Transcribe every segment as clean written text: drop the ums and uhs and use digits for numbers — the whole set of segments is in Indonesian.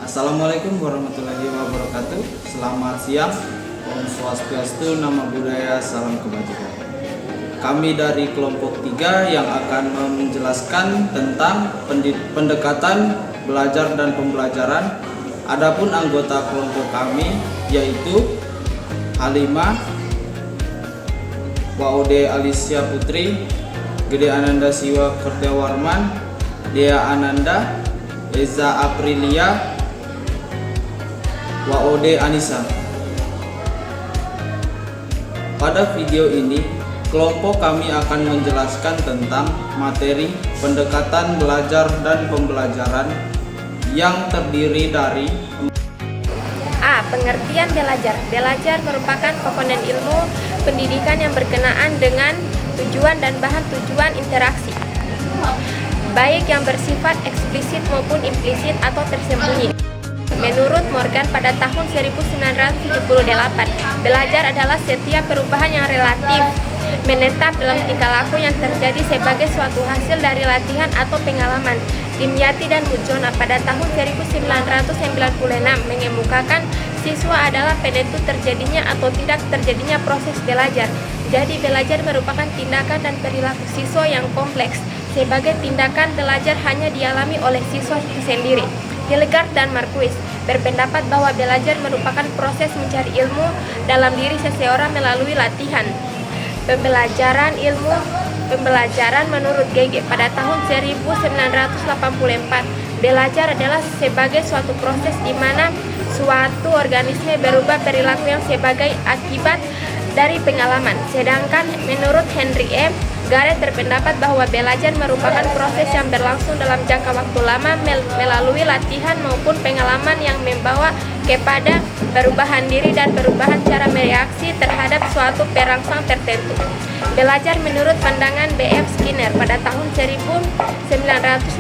Assalamualaikum warahmatullahi wabarakatuh. Selamat siang. Om Swastiastu, Namo Buddhaya, salam kebajikan. Kami dari kelompok 3 yang akan menjelaskan tentang pendekatan belajar dan pembelajaran. Adapun anggota kelompok kami yaitu Halimah, Waude Alicia Putri, Gede Ananda Siwa Kurniawarman, Dea Ananda, Eza Aprilia, Waude Anissa. Pada video ini, kelompok kami akan menjelaskan tentang materi pendekatan belajar dan pembelajaran yang terdiri dari A. Pengertian belajar. Belajar merupakan komponen ilmu pendidikan yang berkenaan dengan tujuan dan bahan tujuan interaksi, baik yang bersifat eksplisit maupun implisit atau tersembunyi. Menurut Morgan pada tahun 1978, belajar adalah setiap perubahan yang relatif menetap dalam tingkah laku yang terjadi sebagai suatu hasil dari latihan atau pengalaman. Dimyati dan Mujona pada tahun 1996 mengemukakan siswa adalah penentu terjadinya atau tidak terjadinya proses belajar. Jadi belajar merupakan tindakan dan perilaku siswa yang kompleks. Sebagai tindakan, belajar hanya dialami oleh siswa sendiri. Hildegard dan Marquis berpendapat bahwa belajar merupakan proses mencari ilmu dalam diri seseorang melalui latihan. Pembelajaran menurut Gege pada tahun 1984, belajar adalah sebagai suatu proses di mana suatu organisme berubah perilaku yang sebagai akibat dari pengalaman. Sedangkan menurut Henry M. Garrett berpendapat bahwa belajar merupakan proses yang berlangsung dalam jangka waktu lama melalui latihan maupun pengalaman yang membawa kepada perubahan diri dan perubahan cara bereaksi terhadap suatu perangsang tertentu. Belajar menurut pandangan B.F. Skinner pada tahun 1958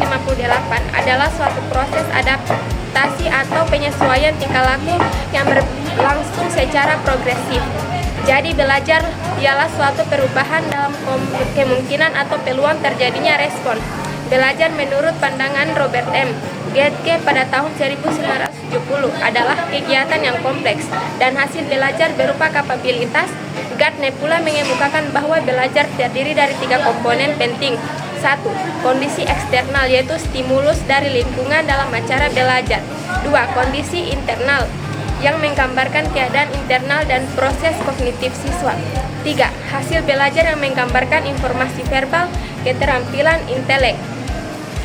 adalah suatu proses adaptasi atau penyesuaian tingkah laku yang berlangsung secara progresif. Jadi belajar ialah suatu perubahan dalam kemungkinan atau peluang terjadinya respon. Belajar menurut pandangan Robert M. Getke pada tahun 1970 adalah kegiatan yang kompleks dan hasil belajar berupa kapabilitas. Gardner pula mengemukakan bahwa belajar terdiri dari 3 komponen penting. 1. Kondisi eksternal yaitu stimulus dari lingkungan dalam acara belajar. 2. Kondisi internal yang menggambarkan keadaan internal dan proses kognitif siswa. 3. Hasil belajar yang menggambarkan informasi verbal, keterampilan intelek,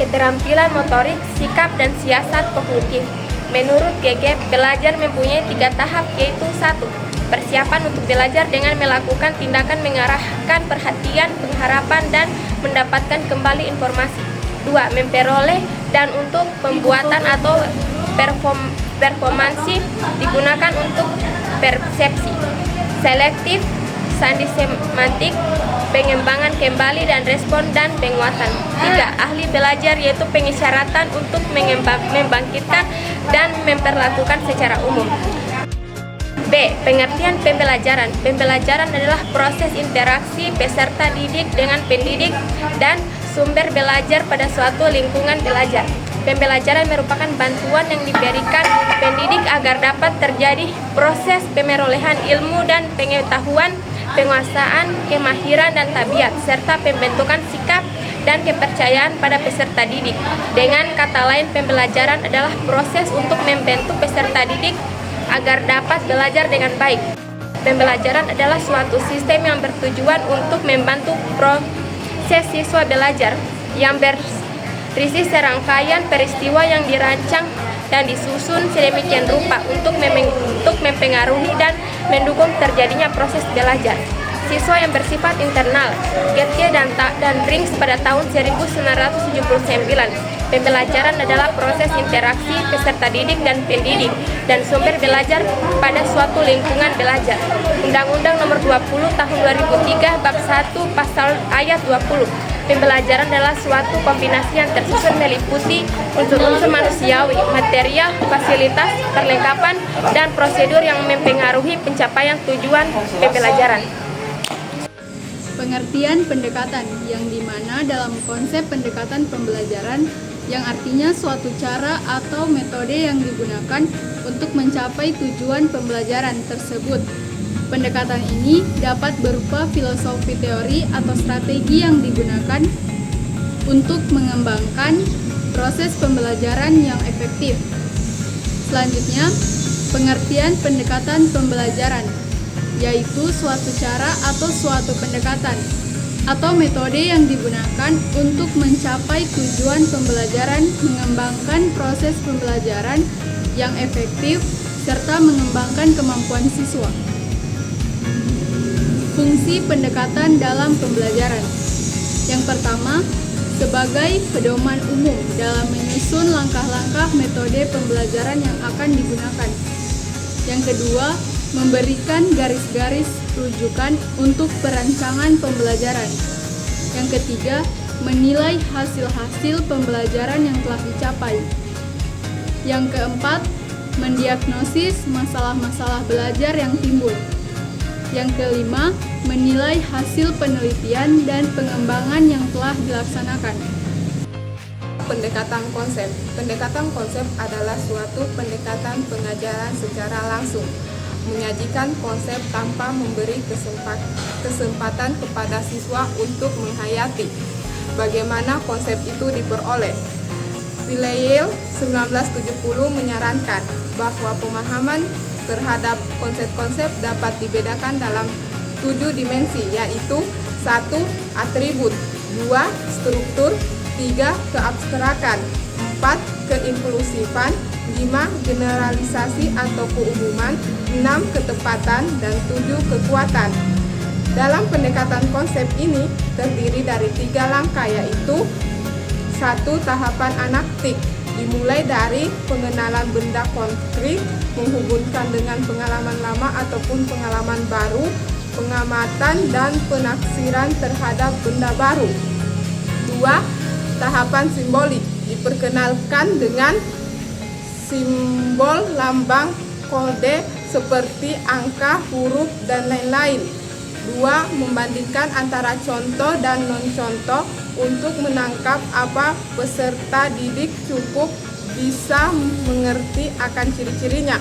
keterampilan motorik, sikap, dan siasat kognitif. Menurut Gege, belajar mempunyai 3 tahap yaitu 1. Persiapan untuk belajar dengan melakukan tindakan mengarahkan perhatian, pengharapan, dan mendapatkan kembali informasi. 2. Memperoleh dan untuk pembuatan atau performansi digunakan untuk persepsi, selektif, sandi semantik, pengembangan kembali dan respon, dan penguatan. 3. Ahli belajar yaitu pengisyaratan untuk membangkitkan dan memperlakukan secara umum. B. Pengertian pembelajaran. Pembelajaran adalah proses interaksi peserta didik dengan pendidik dan sumber belajar pada suatu lingkungan belajar. Pembelajaran merupakan bantuan yang diberikan pendidik agar dapat terjadi proses pemerolehan ilmu dan pengetahuan, penguasaan, kemahiran, dan tabiat, serta pembentukan sikap dan kepercayaan pada peserta didik. Dengan kata lain, pembelajaran adalah proses untuk membentuk peserta didik agar dapat belajar dengan baik. Pembelajaran adalah suatu sistem yang bertujuan untuk membantu proses siswa belajar yang berisi serangkaian peristiwa yang dirancang dan disusun sedemikian rupa untuk mempengaruhi dan mendukung terjadinya proses belajar siswa yang bersifat internal. Getke dan Brings pada tahun 1979. Pembelajaran adalah proses interaksi peserta didik dan pendidik dan sumber belajar pada suatu lingkungan belajar. Undang-Undang Nomor 20 Tahun 2003 Bab 1 Pasal Ayat 20. Pembelajaran adalah suatu kombinasi yang tersusun meliputi unsur-unsur manusiawi, material, fasilitas, perlengkapan, dan prosedur yang mempengaruhi pencapaian tujuan pembelajaran. Pengertian pendekatan, yang dimana dalam konsep pendekatan pembelajaran yang artinya suatu cara atau metode yang digunakan untuk mencapai tujuan pembelajaran tersebut. Pendekatan ini dapat berupa filosofi teori atau strategi yang digunakan untuk mengembangkan proses pembelajaran yang efektif. Selanjutnya, pengertian pendekatan pembelajaran, yaitu suatu cara atau suatu pendekatan atau metode yang digunakan untuk mencapai tujuan pembelajaran, mengembangkan proses pembelajaran yang efektif, serta mengembangkan kemampuan siswa. Fungsi pendekatan dalam pembelajaran. Yang pertama, sebagai pedoman umum dalam menyusun langkah-langkah metode pembelajaran yang akan digunakan. Yang kedua, memberikan garis-garis rujukan untuk perancangan pembelajaran. Yang ketiga, menilai hasil-hasil pembelajaran yang telah dicapai. Yang keempat, mendiagnosis masalah-masalah belajar yang timbul. Yang kelima, menilai hasil penelitian dan pengembangan yang telah dilaksanakan. Pendekatan konsep. Pendekatan konsep adalah suatu pendekatan pengajaran secara langsung, menyajikan konsep tanpa memberi kesempatan kepada siswa untuk menghayati bagaimana konsep itu diperoleh. Villiers 1970 menyarankan bahwa pemahaman terhadap konsep-konsep dapat dibedakan dalam 7 dimensi, yaitu 1. Atribut, 2. Struktur, 3. Keabstrakan, 4. Keinklusifan, 5. Generalisasi atau keumuman, 6. Ketepatan, dan 7. Kekuatan. Dalam pendekatan konsep ini terdiri dari 3 langkah, yaitu 1. Tahapan analitik, dimulai dari pengenalan benda konkret, menghubungkan dengan pengalaman lama ataupun pengalaman baru, pengamatan dan penafsiran terhadap benda baru. 2. Tahapan simbolik, diperkenalkan dengan simbol, lambang, kode seperti angka, huruf, dan lain-lain. 2. Membandingkan antara contoh dan non-contoh untuk menangkap apa peserta didik cukup bisa mengerti akan ciri-cirinya.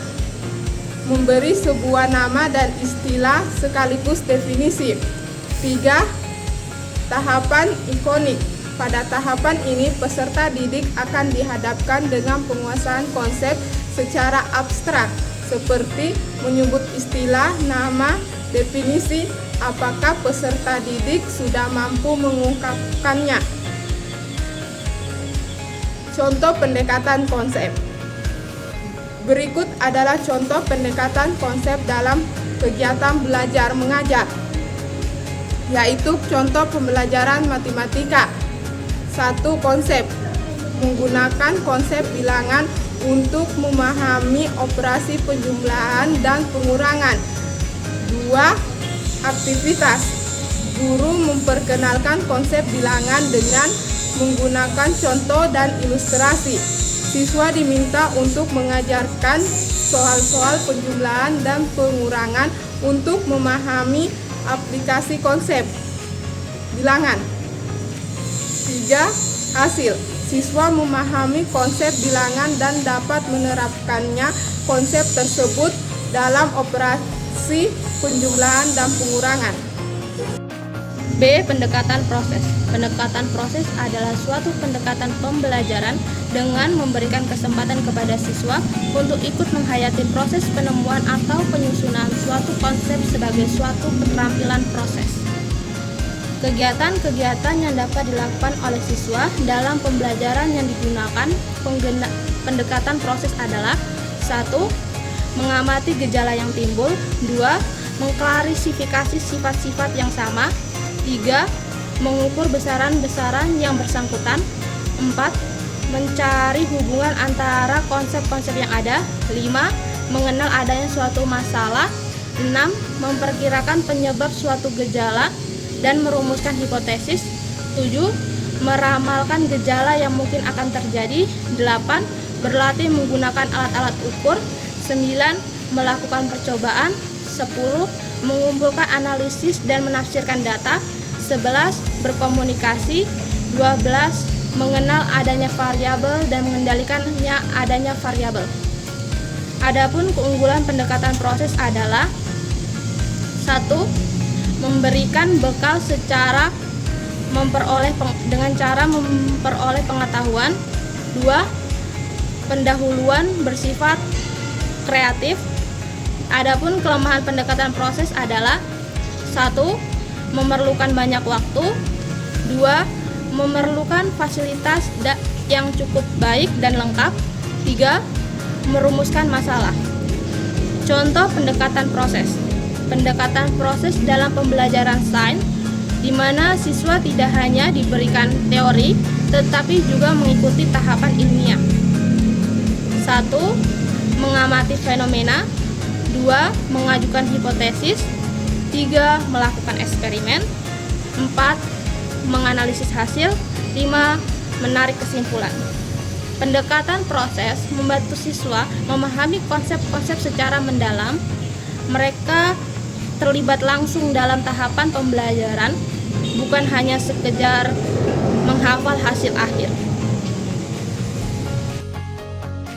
Memberi sebuah nama dan istilah sekaligus definisi. 3. Tahapan ikonik. Pada tahapan ini peserta didik akan dihadapkan dengan penguasaan konsep secara abstrak seperti menyebut istilah, nama, definisi. Apakah peserta didik sudah mampu mengungkapkannya? Contoh pendekatan konsep. Berikut adalah contoh pendekatan konsep dalam kegiatan belajar mengajar, yaitu contoh pembelajaran matematika. 1. Konsep. Menggunakan konsep bilangan untuk memahami operasi penjumlahan dan pengurangan. 2. Aktivitas. Guru memperkenalkan konsep bilangan dengan menggunakan contoh dan ilustrasi. Siswa diminta untuk mengajarkan soal-soal penjumlahan dan pengurangan untuk memahami aplikasi konsep bilangan. 3. Hasil. Siswa memahami konsep bilangan dan dapat menerapkannya konsep tersebut dalam operasi penjumlahan dan pengurangan. B. Pendekatan proses. Pendekatan proses adalah suatu pendekatan pembelajaran dengan memberikan kesempatan kepada siswa untuk ikut menghayati proses penemuan atau penyusunan suatu konsep sebagai suatu keterampilan proses. Kegiatan-kegiatan yang dapat dilakukan oleh siswa dalam pembelajaran yang digunakan pendekatan proses adalah 1. Mengamati gejala yang timbul. 2. Mengklarifikasi sifat-sifat yang sama. 3. Mengukur besaran-besaran yang bersangkutan. 4. Mencari hubungan antara konsep-konsep yang ada. 5. Mengenal adanya suatu masalah. 6. Memperkirakan penyebab suatu gejala dan merumuskan hipotesis. 7. Meramalkan gejala yang mungkin akan terjadi. 8. Berlatih menggunakan alat-alat ukur. 9. Melakukan percobaan. 10. Mengumpulkan analisis dan menafsirkan data. 11. Berkomunikasi. 12. mengenal adanya variabel dan mengendalikannya adanya variabel. Adapun keunggulan pendekatan proses adalah 1. Memberikan bekal dengan cara memperoleh pengetahuan. 2. Pendahuluan bersifat kreatif. Adapun kelemahan pendekatan proses adalah 1. Memerlukan banyak waktu. 2. Memerlukan fasilitas yang cukup baik dan lengkap. 3. Merumuskan masalah. Contoh pendekatan proses. Pendekatan proses dalam pembelajaran sains, di mana siswa tidak hanya diberikan teori, tetapi juga mengikuti tahapan ilmiah. 1. Mengamati fenomena. 2. Mengajukan hipotesis. 3. Melakukan eksperimen. 4. Menganalisis hasil. 5. Menarik kesimpulan. Pendekatan proses membantu siswa memahami konsep-konsep secara mendalam. Mereka terlibat langsung dalam tahapan pembelajaran, bukan hanya sekedar menghafal hasil akhir.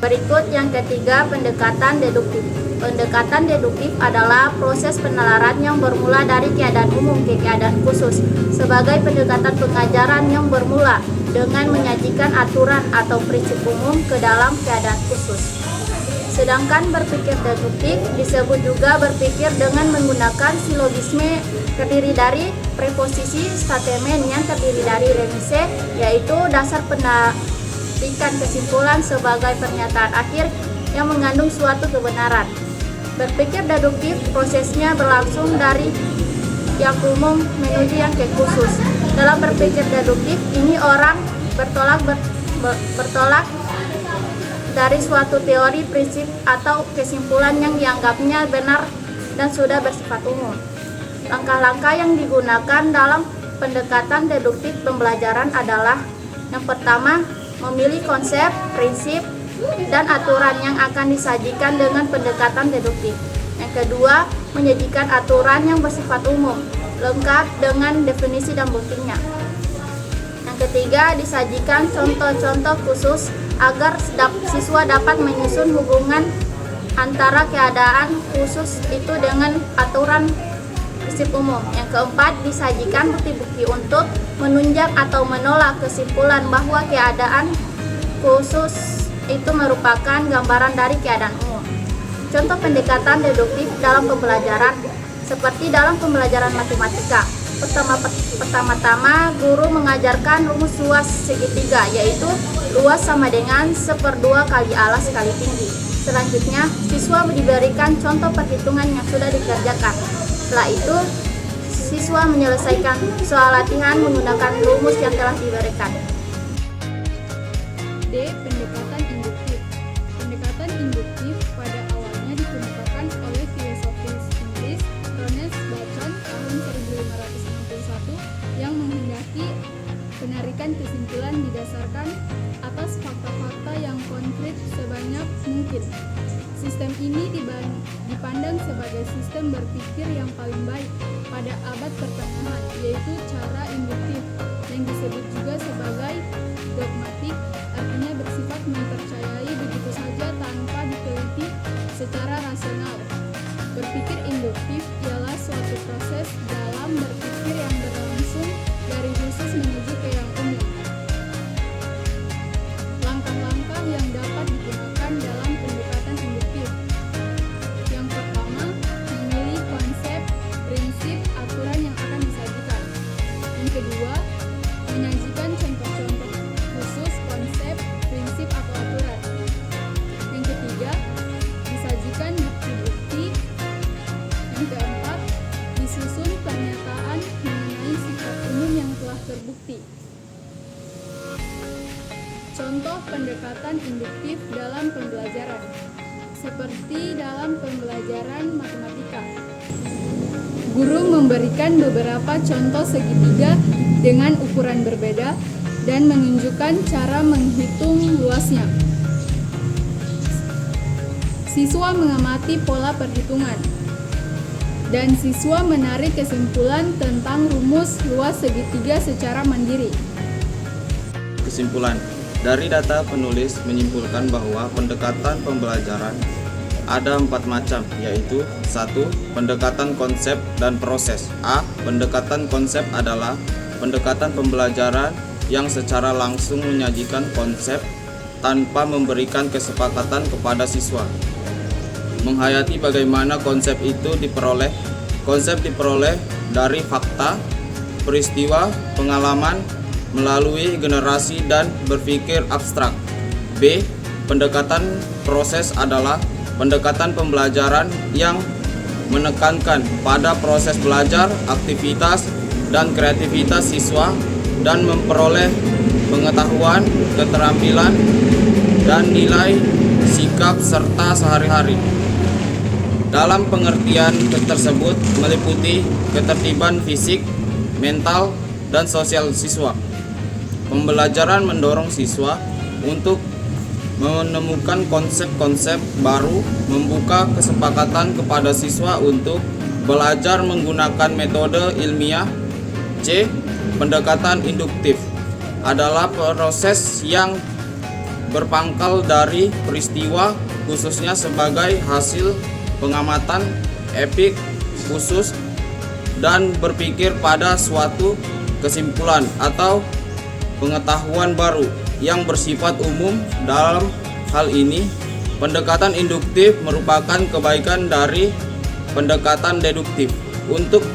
Berikut yang ketiga, pendekatan deduktif. Pendekatan deduktif adalah proses penalaran yang bermula dari keadaan umum ke keadaan khusus, sebagai pendekatan pengajaran yang bermula dengan menyajikan aturan atau prinsip umum ke dalam keadaan khusus. Sedangkan berpikir deduktif disebut juga berpikir dengan menggunakan silogisme, terdiri dari preposisi, statement yang terdiri dari remise, yaitu dasar penarikan kesimpulan sebagai pernyataan akhir yang mengandung suatu kebenaran. Berpikir deduktif prosesnya berlangsung dari yang umum menuju yang ke khusus. Dalam berpikir deduktif ini orang bertolak dari suatu teori, prinsip, atau kesimpulan yang dianggapnya benar dan sudah bersifat umum. Langkah-langkah yang digunakan dalam pendekatan deduktif pembelajaran adalah: yang pertama, memilih konsep, prinsip, dan aturan yang akan disajikan dengan pendekatan deduktif. Yang kedua, menyajikan aturan yang bersifat umum, lengkap dengan definisi dan buktinya. Yang ketiga, disajikan contoh-contoh khusus agar siswa dapat menyusun hubungan antara keadaan khusus itu dengan aturan prinsip umum. Yang keempat, disajikan bukti-bukti untuk menunjang atau menolak kesimpulan bahwa keadaan khusus itu merupakan gambaran dari keadaan umum. Contoh pendekatan deduktif dalam pembelajaran seperti dalam pembelajaran matematika. Pertama-tama guru mengajarkan rumus luas segitiga, yaitu luas sama dengan 1/2 kali alas kali tinggi. Selanjutnya, siswa diberikan contoh perhitungan yang sudah dikerjakan. Setelah itu, siswa menyelesaikan soal latihan menggunakan rumus yang telah diberikan. D. Pendekatan induktif. Pendekatan induktif pada awalnya dikemukakan oleh filosofis Inggris Ernest Bacon tahun 1561 yang menghendaki penarikan kesimpulan didasarkan atas fakta-fakta yang konkret sebanyak mungkin. Sistem ini dipandang sebagai sistem berpikir yang paling baik pada abad pertengahan, yaitu cara induktif yang disebut juga sebagai dogmatik, artinya bersifat mempercayai begitu saja tanpa diteliti secara rasional. Berpikir induktif ialah suatu proses dalam berpikir yang berlangsung dari khusus menuju ke yang umum. Langkah-langkah yang dapat digunakan dalam pendekatan induktif. Yang pertama, memilih konsep, prinsip, aturan yang akan disajikan. Yang kedua, menyajikan contoh-contoh khusus konsep, prinsip, atau aturan. Yang ketiga, disajikan bukti-bukti. Yang keempat, disusun pernyataan mengenai sifat umum yang telah terbukti. Contoh pendekatan induktif dalam pembelajaran, seperti dalam pembelajaran matematika. Guru memberikan beberapa contoh segitiga dengan ukuran berbeda dan menunjukkan cara menghitung luasnya. Siswa mengamati pola perhitungan, dan siswa menarik kesimpulan tentang rumus luas segitiga secara mandiri. Kesimpulan, dari data penulis menyimpulkan bahwa pendekatan pembelajaran ada 4 macam, yaitu 1. Pendekatan konsep dan proses. A. Pendekatan konsep adalah pendekatan pembelajaran yang secara langsung menyajikan konsep tanpa memberikan kesepakatan kepada siswa. Menghayati bagaimana konsep itu diperoleh. Konsep diperoleh dari fakta, peristiwa, pengalaman, melalui generasi dan berpikir abstrak. B. Pendekatan proses adalah pendekatan pembelajaran yang menekankan pada proses belajar, aktivitas, dan kreativitas siswa dan memperoleh pengetahuan, keterampilan, dan nilai sikap serta sehari-hari. Dalam pengertian tersebut meliputi ketertiban fisik, mental, dan sosial siswa. Pembelajaran mendorong siswa untuk menemukan konsep-konsep baru, membuka kesepakatan kepada siswa untuk belajar menggunakan metode ilmiah. C. Pendekatan induktif adalah proses yang berpangkal dari peristiwa, khususnya sebagai hasil pengamatan epik khusus dan berpikir pada suatu kesimpulan atau pengetahuan baru yang bersifat umum. Dalam hal ini, pendekatan induktif merupakan kebaikan dari pendekatan deduktif untuk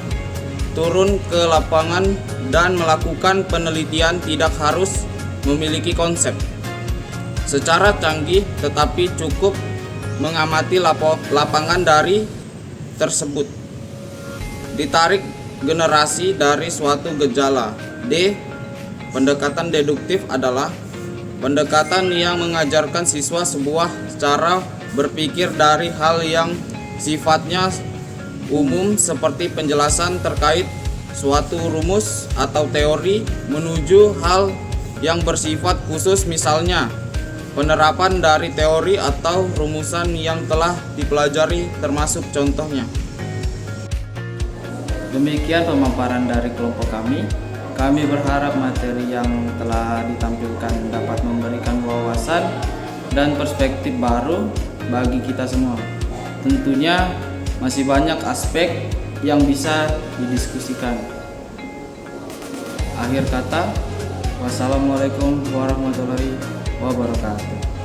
turun ke lapangan dan melakukan penelitian tidak harus memiliki konsep secara canggih, tetapi cukup mengamati lapangan dari tersebut. Ditarik generasi dari suatu gejala. D. Pendekatan deduktif adalah pendekatan yang mengajarkan siswa sebuah cara berpikir dari hal yang sifatnya umum seperti penjelasan terkait suatu rumus atau teori menuju hal yang bersifat khusus, misalnya penerapan dari teori atau rumusan yang telah dipelajari termasuk contohnya. Demikian pemaparan dari kelompok kami. Kami berharap materi yang telah ditampilkan dapat memberikan wawasan dan perspektif baru bagi kita semua. Tentunya masih banyak aspek yang bisa didiskusikan. Akhir kata, wassalamualaikum warahmatullahi wabarakatuh.